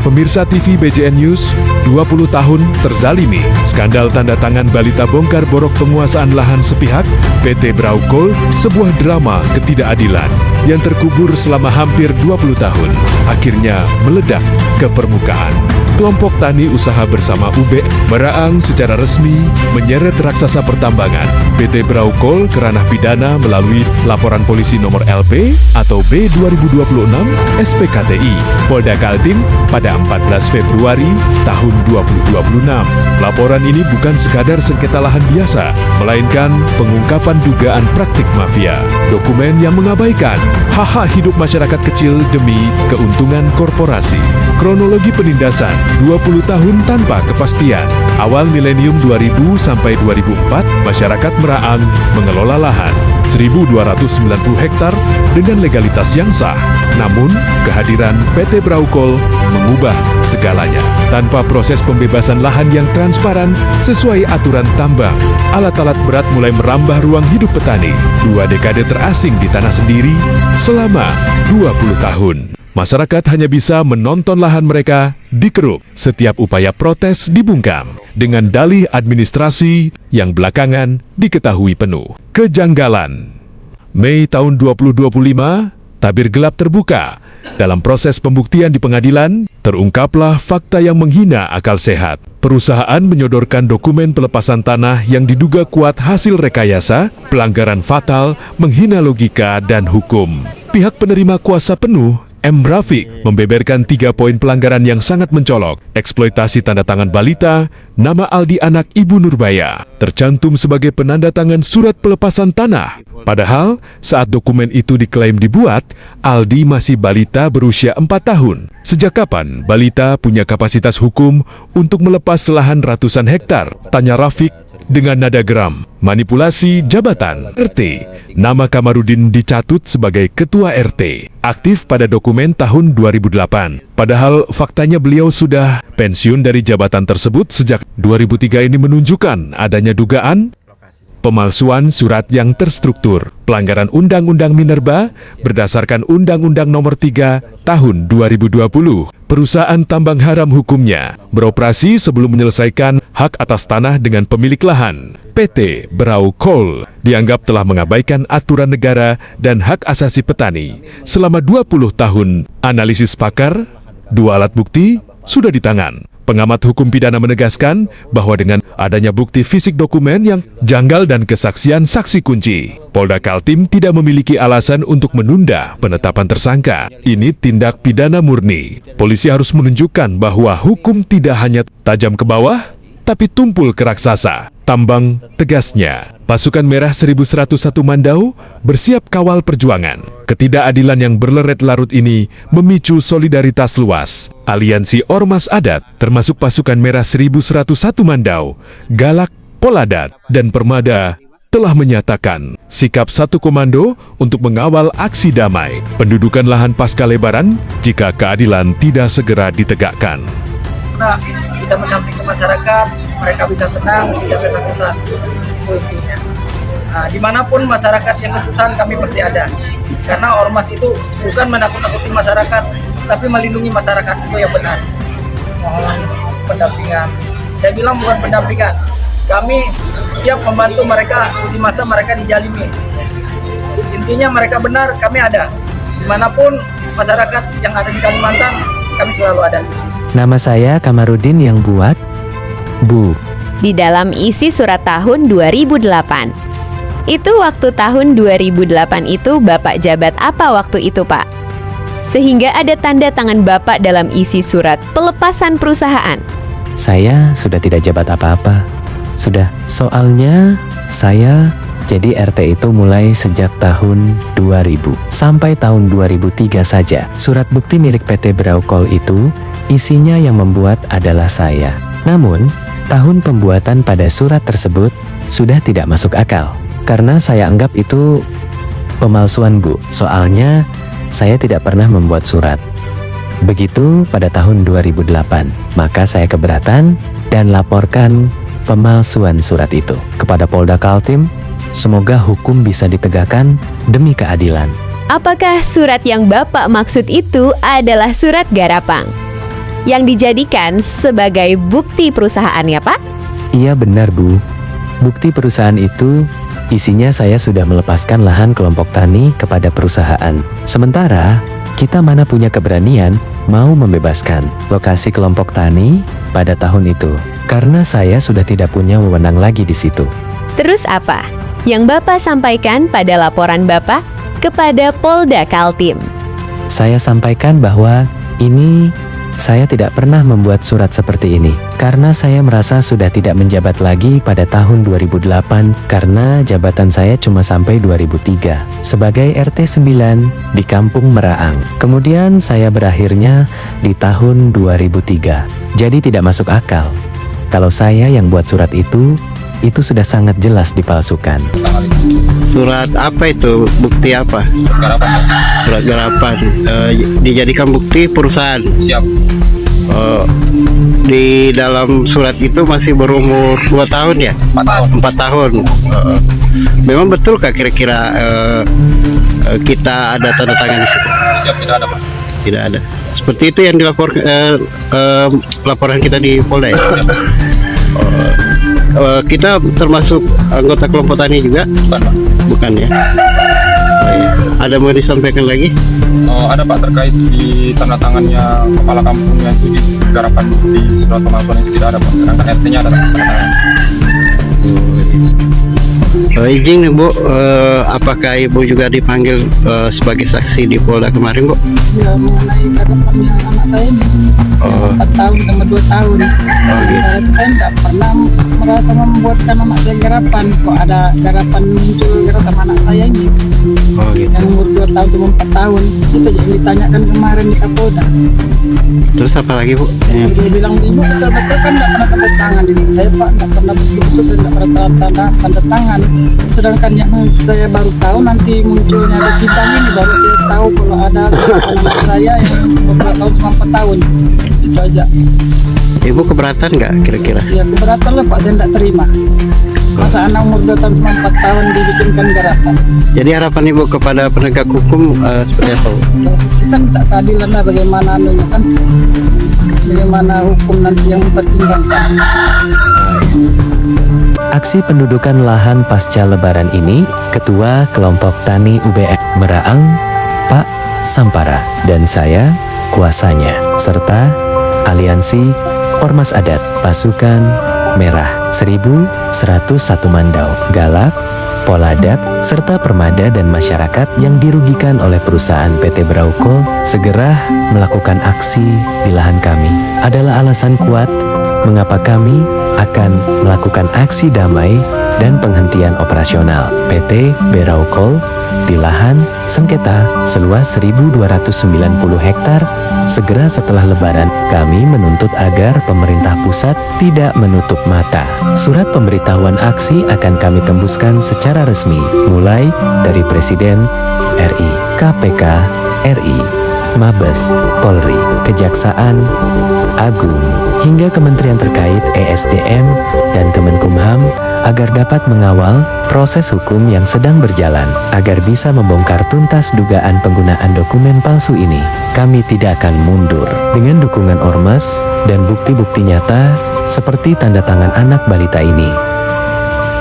Pemirsa TV BJN News, 20 tahun terzalimi. Skandal tanda tangan balita bongkar borok penguasaan lahan sepihak, PT Brau Coal, sebuah drama ketidakadilan yang terkubur selama hampir 20 tahun, akhirnya meledak ke permukaan. Kelompok tani usaha bersama UB meraang secara resmi menyeret raksasa pertambangan PT Brau Coal ke ranah pidana melalui laporan polisi nomor LP atau B 2026 SPKTI Polda Kaltim pada 14 Februari tahun 2026. Laporan ini bukan sekadar sengketa lahan biasa, melainkan pengungkapan dugaan praktik mafia. Dokumen yang mengabaikan hak-hak hidup masyarakat kecil demi keuntungan korporasi. Kronologi penindasan 20 tahun tanpa kepastian. Awal milenium 2000 sampai 2004, masyarakat Meraang mengelola lahan 1.290 hektar dengan legalitas yang sah. Namun, kehadiran PT Brau Coal mengubah segalanya. Tanpa proses pembebasan lahan yang transparan sesuai aturan tambang, alat-alat berat mulai merambah ruang hidup petani. 2 dekade terasing di tanah sendiri selama 20 tahun. Masyarakat hanya bisa menonton lahan mereka dikeruk. Setiap upaya protes dibungkam dengan dalih administrasi yang belakangan diketahui penuh kejanggalan. Mei tahun 2025, tabir gelap terbuka. Dalam proses pembuktian di pengadilan, terungkaplah fakta yang menghina akal sehat. Perusahaan menyodorkan dokumen pelepasan tanah yang diduga kuat hasil rekayasa, pelanggaran fatal, menghina logika dan hukum. Pihak penerima kuasa penuh M. Rafiq membeberkan 3 poin pelanggaran yang sangat mencolok. Eksploitasi tanda tangan balita, nama Aldi anak Ibu Nurbaya tercantum sebagai penanda tangan surat pelepasan tanah. Padahal saat dokumen itu diklaim dibuat, Aldi masih balita berusia 4 tahun. Sejak kapan balita punya kapasitas hukum untuk melepas lahan ratusan hektar? Tanya Rafiq dengan nada geram. Manipulasi jabatan RT. Nama Kamarudin dicatut sebagai ketua RT. Aktif pada dokumen tahun 2008. Padahal faktanya beliau sudah pensiun dari jabatan tersebut sejak 2003. Ini menunjukkan adanya dugaan pemalsuan surat yang terstruktur, pelanggaran Undang-Undang Minerba berdasarkan Undang-Undang Nomor 3 Tahun 2020. Perusahaan tambang haram hukumnya beroperasi sebelum menyelesaikan hak atas tanah dengan pemilik lahan. PT Brau Coal dianggap telah mengabaikan aturan negara dan hak asasi petani selama 20 tahun. Analisis pakar, 2 alat bukti sudah di tangan. Pengamat hukum pidana menegaskan bahwa dengan adanya bukti fisik dokumen yang janggal dan kesaksian saksi kunci, Polda Kaltim tidak memiliki alasan untuk menunda penetapan tersangka. Ini tindak pidana murni. Polisi harus menunjukkan bahwa hukum tidak hanya tajam ke bawah, tapi tumpul ke raksasa. Tambang tegasnya. Pasukan Merah 1101 Mandau bersiap kawal perjuangan. Ketidakadilan yang berleret larut ini memicu solidaritas luas. Aliansi Ormas Adat, termasuk pasukan Merah 1101 Mandau, Galak, Poladat, dan Permada, telah menyatakan sikap satu komando untuk mengawal aksi damai pendudukan lahan pasca Lebaran jika keadilan tidak segera ditegakkan. Bisa mendampingi masyarakat, mereka bisa tenang, tidak ketakutan. Itu intinya. Nah, dimanapun masyarakat yang kesusahan kami pasti ada. Karena ormas itu bukan menakut-nakuti masyarakat, tapi melindungi masyarakat, itu yang benar. Mohon pendampingan. Saya bilang bukan pendampingan. Kami siap membantu mereka di masa mereka dijalimi. Intinya mereka benar, kami ada. Dimanapun masyarakat yang ada di Kalimantan, kami selalu ada. Nama saya Kamarudin yang buat, Bu. Di dalam isi surat tahun 2008. Itu waktu tahun 2008 itu Bapak jabat apa waktu itu, Pak? Sehingga ada tanda tangan Bapak dalam isi surat pelepasan perusahaan. Saya sudah tidak jabat apa-apa. Sudah, soalnya saya jadi RT itu mulai sejak tahun 2000 sampai tahun 2003 saja. Surat bukti milik PT Brau Coal itu isinya yang membuat adalah saya. Namun, tahun pembuatan pada surat tersebut sudah tidak masuk akal. Karena saya anggap itu pemalsuan, Bu. Soalnya, saya tidak pernah membuat surat. Begitu pada tahun 2008, maka saya keberatan dan laporkan pemalsuan surat itu kepada Polda Kaltim. Semoga hukum bisa ditegakkan demi keadilan. Apakah surat yang Bapak maksud itu adalah surat Garapang? yang dijadikan sebagai bukti perusahaan ya Pak? Iya benar Bu. Bukti perusahaan itu isinya saya sudah melepaskan lahan kelompok tani kepada perusahaan. Sementara kita mana punya keberanian mau membebaskan lokasi kelompok tani pada tahun itu. Karena saya sudah tidak punya wewenang lagi di situ. Terus apa yang Bapak sampaikan pada laporan Bapak kepada Polda Kaltim? Saya sampaikan bahwa ini saya tidak pernah membuat surat seperti ini karena saya merasa sudah tidak menjabat lagi pada tahun 2008 karena jabatan saya cuma sampai 2003 sebagai RT 9 di Kampung Meraang. Kemudian saya berakhirnya di tahun 2003. Jadi tidak masuk akal. Kalau saya yang buat surat itu sudah sangat jelas dipalsukan. Surat apa itu? Bukti apa? Surat garapan. Dijadikan bukti perusahaan. Siap. Di dalam surat itu masih berumur 2 tahun ya? 4 tahun. Memang betulkah kira-kira kita ada tanda tangan di situ? Siap, tidak ada Pak. Tidak ada. Seperti itu yang dilaporkan laporan kita di Polda ya? Kita termasuk anggota kelompok tani juga? Bukan Pak. Bukan ya? Ada mau disampaikan lagi? Ada Pak, terkait di tanda tangannya kepala kampungnya itu di garapan di surat pemalsuan itu tidak ada Pak. Sedangkan RT-nya ada tanda tangan. Izin nih Bu, apakah Ibu juga dipanggil sebagai saksi di Polda kemarin Bu? Ya, mengenai garapannya anak saya ini 4 tahun sama 2 tahun. Gitu. Saya tidak pernah merasa membuatkan anak saya garapan. Kok ada garapan muncul garapan anak saya ini Gitu. yang umur 2 tahun sama 4 tahun. Itu yang ditanyakan kemarin di Kapolda. Terus apa lagi Bu? Dia bilang, Ibu betul-betul kan tidak pernah tanda tangan ini. Saya Pak tidak pernah betul-betul, saya tidak pernah tanda tangan. Sedangkan yang saya baru tahu nanti munculnya ada sidang ini, baru saya tahu kalau ada anak saya yang umur 2 tahun sama 4 tahun. Itu aja. Ibu keberatan nggak kira-kira? Ya keberatan lah Pak, saya tidak terima. Masa anak umur 2 tahun sama 4 tahun dibikinkan garapan. Jadi harapan Ibu kepada penegak hukum seperti apa Bu? Kita minta keadilan lah, bagaimana anunya kan. Bagaimana hukum nanti yang mempertimbangkan. Aksi pendudukan lahan pasca lebaran ini, Ketua Kelompok Tani UBM Meraang, Pak Sampara, dan saya, kuasanya, serta Aliansi Ormas Adat Pasukan Merah 1101 Mandau, Galak, Poladat, serta Permada dan masyarakat yang dirugikan oleh perusahaan PT Braukol segera melakukan aksi di lahan kami. Adalah alasan kuat mengapa kami akan melakukan aksi damai dan penghentian operasional PT Braukol di lahan sengketa seluas 1.290 hektar. Segera setelah Lebaran, kami menuntut agar pemerintah pusat tidak menutup mata. Surat pemberitahuan aksi akan kami tembuskan secara resmi, mulai dari Presiden RI, KPK RI, Mabes Polri, Kejaksaan Agung, hingga kementerian terkait ESDM dan Kemenkumham agar dapat mengawal proses hukum yang sedang berjalan, agar bisa membongkar tuntas dugaan penggunaan dokumen palsu ini. Kami tidak akan mundur. Dengan dukungan ormas dan bukti-bukti nyata seperti tanda tangan anak balita ini,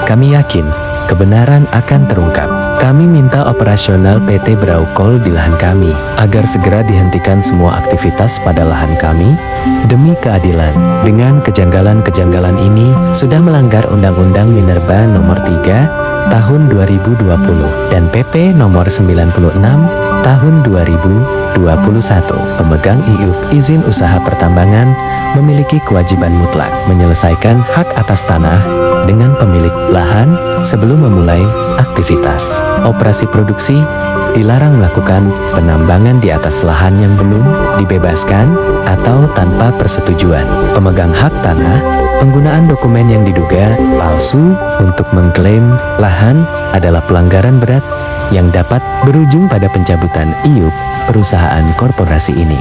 kami yakin kebenaran akan terungkap. Kami minta operasional PT Braukol di lahan kami agar segera dihentikan semua aktivitas pada lahan kami demi keadilan. Dengan kejanggalan-kejanggalan ini sudah melanggar Undang-Undang Minerba Nomor 3 Tahun 2020 dan PP Nomor 96 Tahun 2021. Pemegang IUP izin usaha pertambangan memiliki kewajiban mutlak menyelesaikan hak atas tanah dengan pemilik lahan sebelum memulai aktivitas. Operasi produksi dilarang melakukan penambangan di atas lahan yang belum dibebaskan atau tanpa persetujuan pemegang hak tanah. Penggunaan dokumen yang diduga palsu untuk mengklaim lahan adalah pelanggaran berat yang dapat berujung pada pencabutan IUP perusahaan korporasi ini.